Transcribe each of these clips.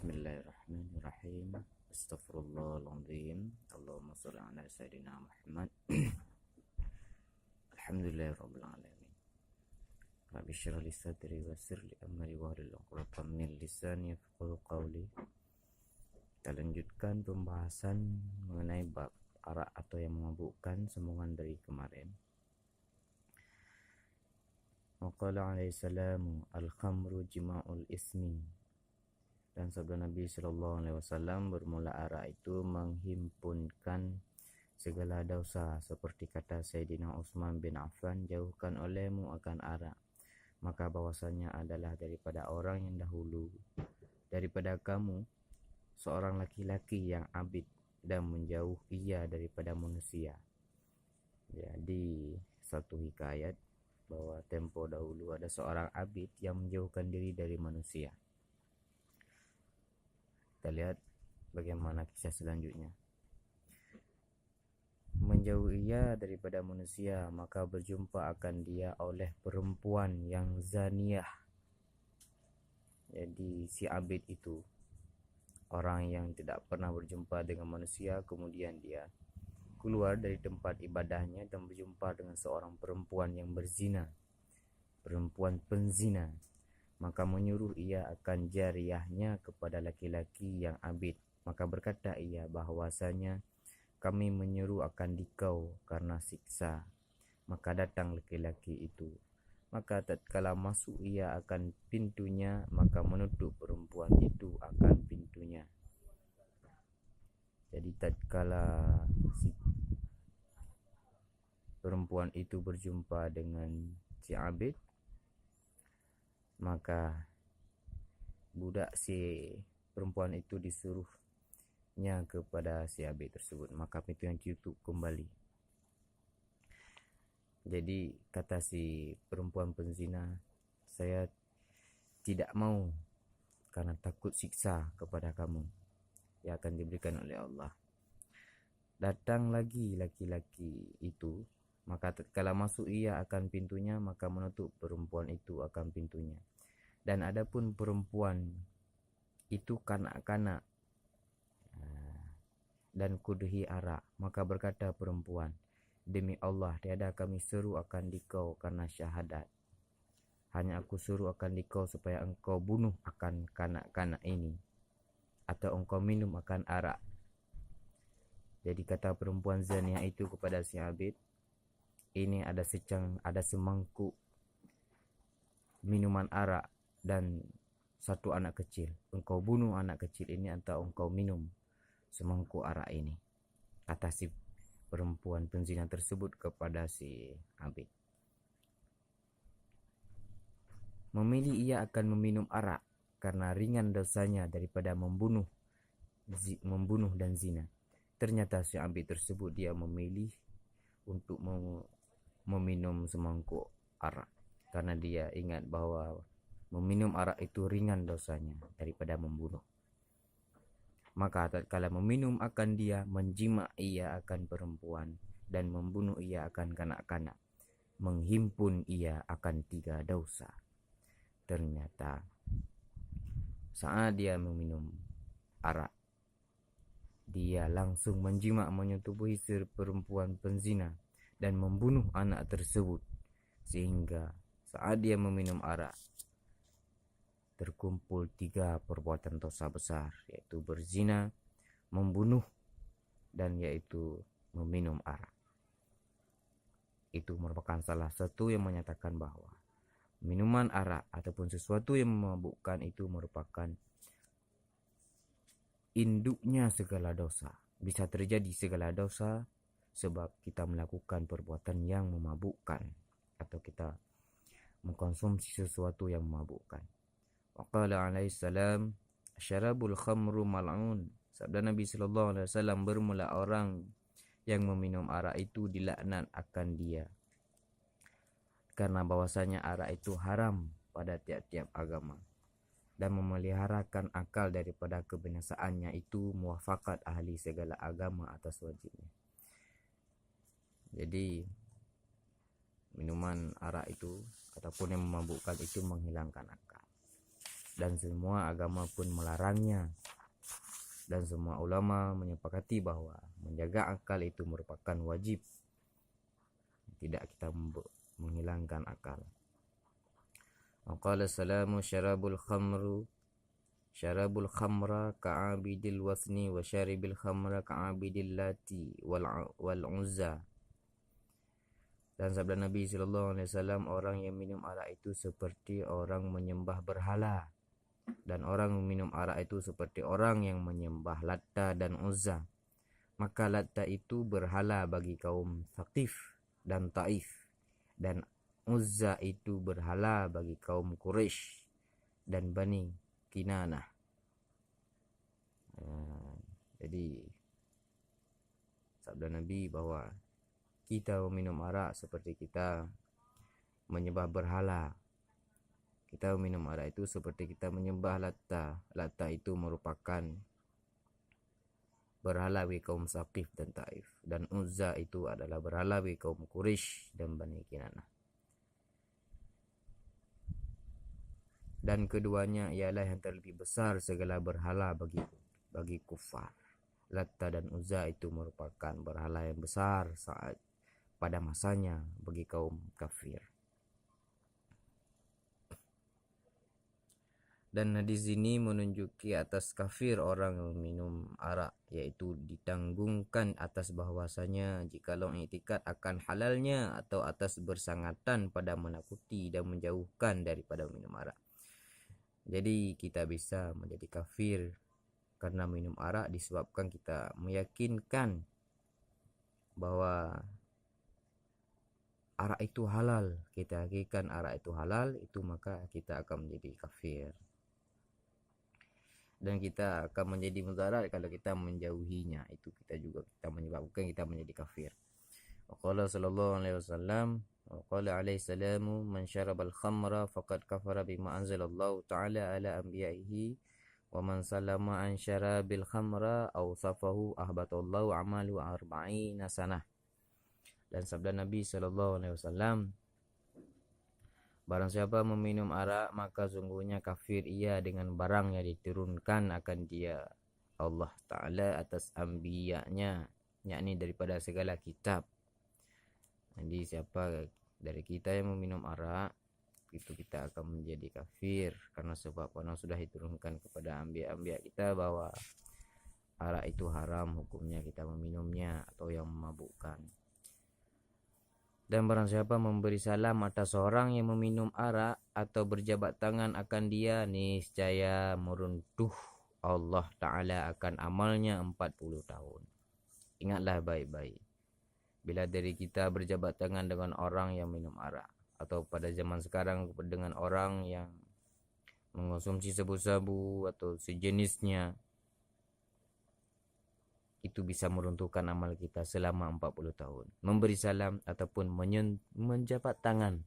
Bismillahirrahmanirrahim. Astaghfirullahaladzim. Allahumma sholli ala sayyidina Muhammad. Alhamdulillahirabbil alamin. Rabbi shrah li sadri wa yassir li amri wahlul 'uqdatam min lisani yafqahu qawli. Kita lanjutkan pembahasan mengenai bab arak atau yang memabukkan, sambungan dari kemarin. Waqala alaihi salamu al-khamru jima'ul ismi. Dan sabda Nabi Sallallahu Alaihi Wasallam, bermula arak itu menghimpunkan segala dosa, seperti kata Sayyidina Utsman bin Affan, jauhkan olehmu akan arak, maka bahwasanya adalah daripada orang yang dahulu daripada kamu seorang laki-laki yang abid, dan menjauh ia daripada manusia. Jadi satu hikayat bahwa tempo dahulu ada seorang abid yang menjauhkan diri dari manusia. Kita lihat bagaimana kisah selanjutnya. Menjauh ia daripada manusia, maka berjumpa akan dia oleh perempuan yang zaniah. Jadi si abid itu orang yang tidak pernah berjumpa dengan manusia, kemudian dia keluar dari tempat ibadahnya dan berjumpa dengan seorang perempuan yang berzina, perempuan penzina. Maka menyuruh ia akan jariyahnya kepada laki-laki yang abid. Maka berkata ia bahwasanya kami menyuruh akan dikau karena siksa. Maka datang laki-laki itu. Maka tatkala masuk ia akan pintunya, maka menutup perempuan itu akan pintunya. Jadi tatkala si perempuan itu berjumpa dengan si abid, maka budak si perempuan itu disuruhnya kepada si abid tersebut, maka pintu yang ditutup kembali. Jadi kata si perempuan penzina, saya tidak mau karena takut siksa kepada kamu yang akan diberikan oleh Allah. Datang lagi laki-laki itu, maka tatkala masuk ia akan pintunya, maka menutup perempuan itu akan pintunya. Dan adapun perempuan itu kanak-kanak dan kuduhi arak, maka berkata perempuan, demi Allah tiada kami seru akan dikau karena syahadat. Hanya aku suruh akan dikau supaya engkau bunuh akan kanak-kanak ini, atau engkau minum akan arak. Jadi kata perempuan zaniah itu kepada si abid, ini ada semangkuk minuman arak dan satu anak kecil. Engkau bunuh anak kecil ini atau engkau minum semangkuk arak ini, kata si perempuan penzina tersebut kepada si abid. Memilih ia akan meminum arak karena ringan dosanya daripada membunuh dan zina. Ternyata si abid tersebut dia memilih untuk meminum semangkuk arak karena dia ingat bahwa meminum arak itu ringan dosanya daripada membunuh. Maka tatkala meminum akan dia, menjima ia akan perempuan dan membunuh ia akan kanak-kanak, menghimpun ia akan 3 dosa. Ternyata saat dia meminum arak, dia langsung menjima menyetubuhi perempuan penzina dan membunuh anak tersebut. Sehingga saat dia meminum arak, terkumpul 3 perbuatan dosa besar, yaitu berzina, membunuh, dan yaitu meminum arak. Itu merupakan salah satu yang menyatakan bahwa minuman arak ataupun sesuatu yang memabukkan itu merupakan induknya segala dosa. Bisa terjadi segala dosa sebab kita melakukan perbuatan yang memabukkan atau kita mengkonsumsi sesuatu yang memabukkan. Waqala alaihi salam, syarabul khamru mal'un. Sabda Nabi Sallallahu Alaihi Wasallam, bermula orang yang meminum arak itu dilaknat akan dia, karena bahwasanya arak itu haram pada tiap-tiap agama, dan memeliharakan akal daripada kebinasaannya itu muwafakat ahli segala agama atas wajibnya. Jadi minuman arak itu ataupun yang memabukkan itu menghilangkan akal. dan semua agama pun melarangnya. Dan semua ulama menyepakati bahwa menjaga akal itu merupakan wajib. Tidak kita menghilangkan akal. Qala salamu syarabul khamra ka'abidil wasni wa syaribil khamra ka'abidil lati wal uzza. Dan sabda Nabi SAW, orang yang minum arak itu seperti orang menyembah berhala, dan orang minum arak itu seperti orang yang menyembah Latta dan Uzza. Maka Latta itu berhala bagi kaum Thaqif dan Taif, dan Uzza itu berhala bagi kaum Quraisy dan Bani Kinanah. Jadi sabda Nabi bahwa kita meminum arak seperti kita menyembah berhala. Kita minum arak itu seperti kita menyembah Latta. Latta itu merupakan berhala bagi kaum Saqif dan Taif, dan Uzza itu adalah berhala bagi kaum Quraisy dan Bani Kinanah. Dan keduanya ialah yang terlebih besar segala berhala bagi kufar. Latta dan Uzza itu merupakan berhala yang besar saat pada masanya bagi kaum kafir. Dan hadis ini menunjuki atas kafir orang yang minum arak, yaitu ditanggungkan atas bahwasanya jikalau i'tikad akan halalnya atau atas bersangatan pada menakuti dan menjauhkan daripada minum arak. Jadi kita bisa menjadi kafir karena minum arak disebabkan kita meyakinkan bahwa arak itu halal. Kita hakikatkan arak itu halal, itu maka kita akan menjadi kafir. Dan kita akan menjadi mudarat kalau kita menjauhinya. Itu kita menyebabkan kita menjadi kafir. Qala sallallahu alaihi wasallam, qala alaihi salamu, man syarabal khamra faqad kafara bima anzalallahu ta'ala ala anbiya'ihi wa man salama an syarabil khamra aw safahu ahbatallahu amalu 40 sanah. Dan sabda Nabi SAW, barang siapa meminum arak, maka sungguhnya kafir ia dengan barang yang diturunkan akan dia Allah Ta'ala atas anbiya'nya, yakni daripada segala kitab. Jadi siapa dari kita yang meminum arak, itu kita akan menjadi kafir, karena sudah diturunkan kepada anbiya-anbiya kita bahwa arak itu haram hukumnya kita meminumnya atau yang memabukkan. Dan barang siapa memberi salam atas seorang yang meminum arak atau berjabat tangan akan dia, niscaya meruntuh Allah Ta'ala akan amalnya 40 tahun. Ingatlah baik-baik, bila dari kita berjabat tangan dengan orang yang minum arak, atau pada zaman sekarang dengan orang yang mengonsumsi sabu-sabu atau sejenisnya, itu bisa meruntuhkan amal kita selama 40 tahun. Memberi salam ataupun menjabat tangan,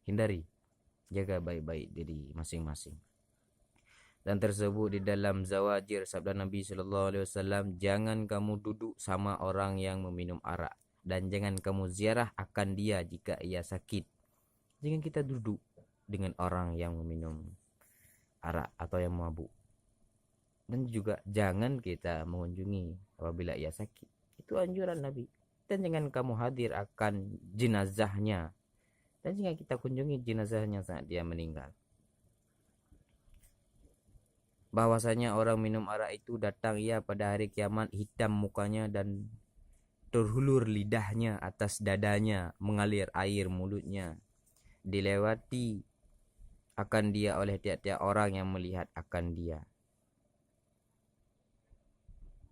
hindari. Jaga baik-baik diri masing-masing. Dan tersebut di dalam Zawajir, sabda Nabi SAW, jangan kamu duduk sama orang yang meminum arak, dan jangan kamu ziarah akan dia jika ia sakit. Jangan kita duduk dengan orang yang meminum arak atau yang mabuk. Dan juga jangan kita mengunjungi apabila ia sakit. Itu anjuran Nabi. Dan jangan kamu hadir akan jenazahnya, dan jangan kita kunjungi jenazahnya saat dia meninggal. Bahwasanya orang minum arak itu datang ia pada hari kiamat, hitam mukanya dan terhulur lidahnya atas dadanya, mengalir air mulutnya, dilewati akan dia oleh tiap-tiap orang yang melihat akan dia.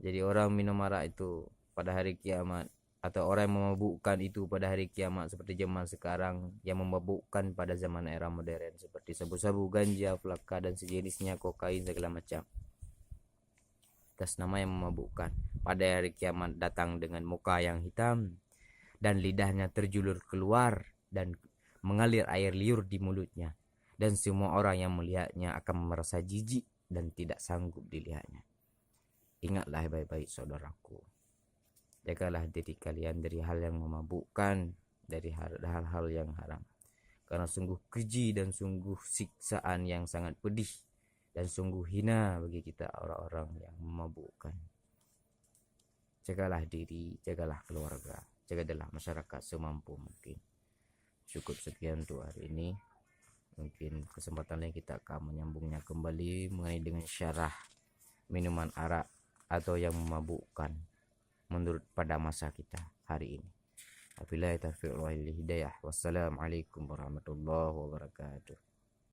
Jadi orang minum arak itu pada hari kiamat, atau orang yang memabukkan itu pada hari kiamat, seperti zaman sekarang yang memabukkan pada zaman era modern, seperti sabu-sabu, ganja, flaka dan sejenisnya, kokain segala macam, atas nama yang memabukkan, pada hari kiamat datang dengan muka yang hitam dan lidahnya terjulur keluar dan mengalir air liur di mulutnya, dan semua orang yang melihatnya akan merasa jijik dan tidak sanggup dilihatnya. Ingatlah baik-baik saudaraku, jagalah diri kalian dari hal yang memabukkan, dari hal-hal yang haram, karena sungguh keji dan sungguh siksaan yang sangat pedih dan sungguh hina bagi kita orang-orang yang memabukkan. Jagalah diri, jagalah keluarga, jagalah masyarakat semampu mungkin. Cukup sekian untuk hari ini. Mungkin kesempatan lain kita akan menyambungnya kembali mengenai dengan syarah minuman arak atau yang memabukkan menurut pada masa kita hari ini. Wabillahi taufiq wal hidayah. Wassalamualaikum warahmatullahi wabarakatuh.